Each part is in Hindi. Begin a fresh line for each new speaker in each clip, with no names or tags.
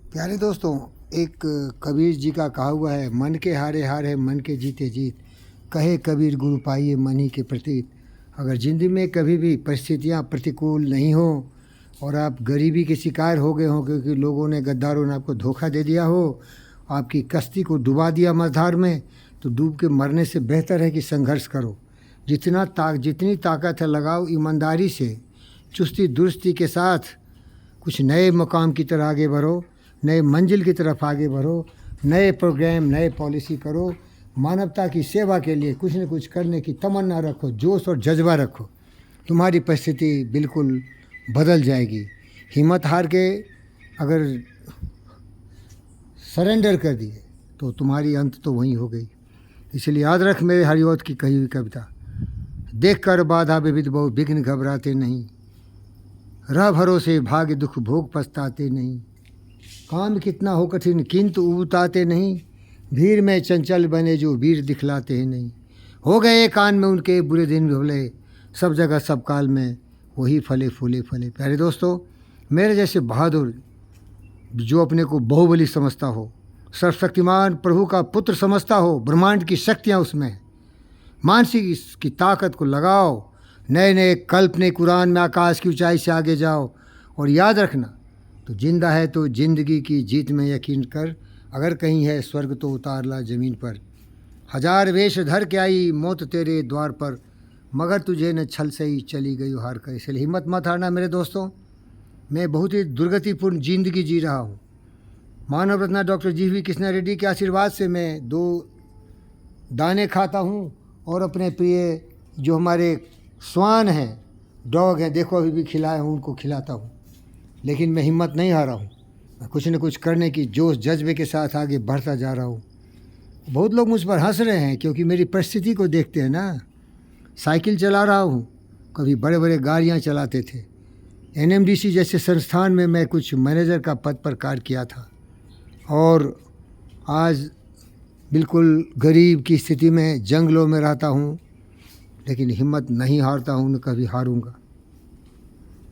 प्यारे दोस्तों, एक कबीर जी का कहा हुआ है, मन के हारे हार है मन के जीते जीत। कहे कबीर गुरु पाइए मन ही के प्रतीत। अगर ज़िंदगी में कभी भी परिस्थितियाँ प्रतिकूल नहीं हो और आप गरीबी के शिकार हो गए हो क्योंकि लोगों ने, गद्दारों ने आपको धोखा दे दिया हो, आपकी कश्ती को डुबा दिया मझधार में, तो डूब के मरने से बेहतर है कि संघर्ष करो। जितनी ताकत है लगाओ ईमानदारी से, चुस्ती दुरुस्ती के साथ कुछ नए मकाम की तरफ आगे बढ़ो, नए मंजिल की तरफ आगे बढ़ो, नए प्रोग्राम नए पॉलिसी करो। मानवता की सेवा के लिए कुछ न कुछ करने की तमन्ना रखो, जोश और जज्बा रखो, तुम्हारी परिस्थिति बिल्कुल बदल जाएगी। हिम्मत हार के अगर सरेंडर कर दिए तो तुम्हारी अंत तो वहीं हो गई। इसलिए याद रख मेरे हरिओत की कही हुई कविता, देख कर बाधा विविध बहु विघ्न घबराते नहीं, रह भरोसे भाग्य दुख भोग पछताते नहीं, काम कितना हो कठिन किंतु उबताते नहीं, भीड़ में चंचल बने जो वीर दिखलाते हैं नहीं, हो गए कान में उनके बुरे दिन भले, सब जगह सब काल में वही फले फूले फले। प्यारे दोस्तों, मेरे जैसे बहादुर जो अपने को बाहुबली समझता हो, सर्वशक्तिमान प्रभु का पुत्र समझता हो, ब्रह्मांड की शक्तियाँ उसमें हैं, मानसिक की ताकत को लगाओ, नए नए कल्पने कुरान में आकाश की ऊंचाई से आगे जाओ। और याद रखना, तो जिंदा है तो ज़िंदगी की जीत में यकीन कर, अगर कहीं है स्वर्ग तो उतार ला ज़मीन पर। हजार वेश धर के आई मौत तेरे द्वार पर, मगर तुझे न छल से ही चली गई हार कर। इसलिए हिम्मत मत हारना मेरे दोस्तों। मैं बहुत ही दुर्गतिपूर्ण ज़िंदगी जी रहा हूँ। मानव रत्न डॉक्टर जीवी कृष्णा रेड्डी के आशीर्वाद से मैं 2 दाने खाता हूँ और अपने प्रिय जो हमारे श्वान हैं, डॉग हैं, देखो अभी भी खिलाए हूँ, उनको खिलाता हूँ। लेकिन मैं हिम्मत नहीं हारा हूँ, मैं कुछ न कुछ करने की जोश जज्बे के साथ आगे बढ़ता जा रहा हूँ। बहुत लोग मुझ पर हंस रहे हैं क्योंकि मेरी परिस्थिति को देखते हैं ना। साइकिल चला रहा हूँ, कभी बड़े बड़े गाड़ियाँ चलाते थे। NMDC जैसे संस्थान में मैं कुछ मैनेजर का पद पर कार्य किया था और आज बिल्कुल गरीब की स्थिति में जंगलों में रहता हूँ, लेकिन हिम्मत नहीं हारता हूँ, न कभी हारूंगा।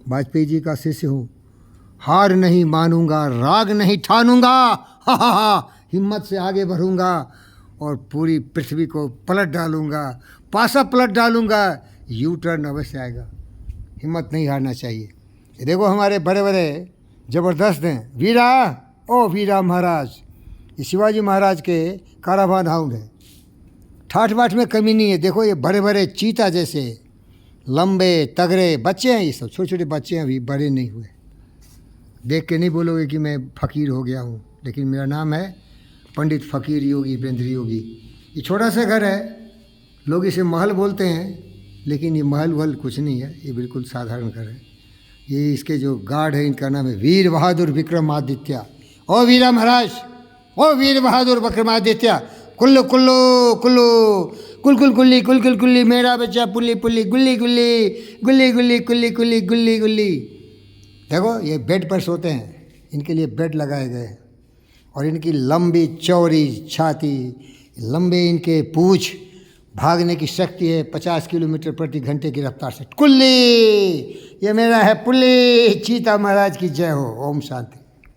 वाजपेयी जी का शिष्य हूँ, हार नहीं मानूंगा, राग नहीं ठानूंगा, हा, हिम्मत से आगे बढ़ूंगा और पूरी पृथ्वी को पलट डालूंगा, पासा पलट डालूंगा, यू टर्न अवश्य आएगा। हिम्मत नहीं हारना चाहिए। ये देखो हमारे बड़े बड़े ज़बरदस्त हैं, वीरा ओ वीरा महाराज, ये शिवाजी महाराज के कारावान हाउंड है। ठाठ बाट में कमी नहीं है। देखो ये बड़े बड़े चीता जैसे लंबे तगड़े बच्चे हैं, ये सब छोटे छोटे बच्चे हैं, अभी बड़े नहीं हुए। देख के नहीं बोलोगे कि मैं फ़कीर हो गया हूँ, लेकिन मेरा नाम है पंडित फ़कीर योगी वीरेंद्र योगी। ये छोटा सा घर है, लोग इसे महल बोलते हैं, लेकिन ये महल वहल कुछ नहीं है, ये बिल्कुल साधारण घर है। ये इसके जो गार्ड है, इनका नाम है वीर बहादुर विक्रमादित्य। ओ वीरा महाराज, ओ वीर बहादुर विक्रमादित्य, कुल्लू कुल्लू कुल्लू कुल कुल कुल्ली कुल कुल कुल्ली, मेरा बच्चा पुल्ली पुल्ली गुल्ली गुल्ली गुल्ली गुल्ली कुल्ली कुल्ली गुल्ली गुल्ली। देखो ये बेड पर सोते हैं, इनके लिए बेड लगाए गए हैं और इनकी लंबी चौड़ी छाती, लंबे इनके पूँछ, भागने की शक्ति है 50 किलोमीटर प्रति घंटे की रफ्तार से। कुल्ली, ये मेरा है पुल्ली। चीता महाराज की जय हो। ओम शांति।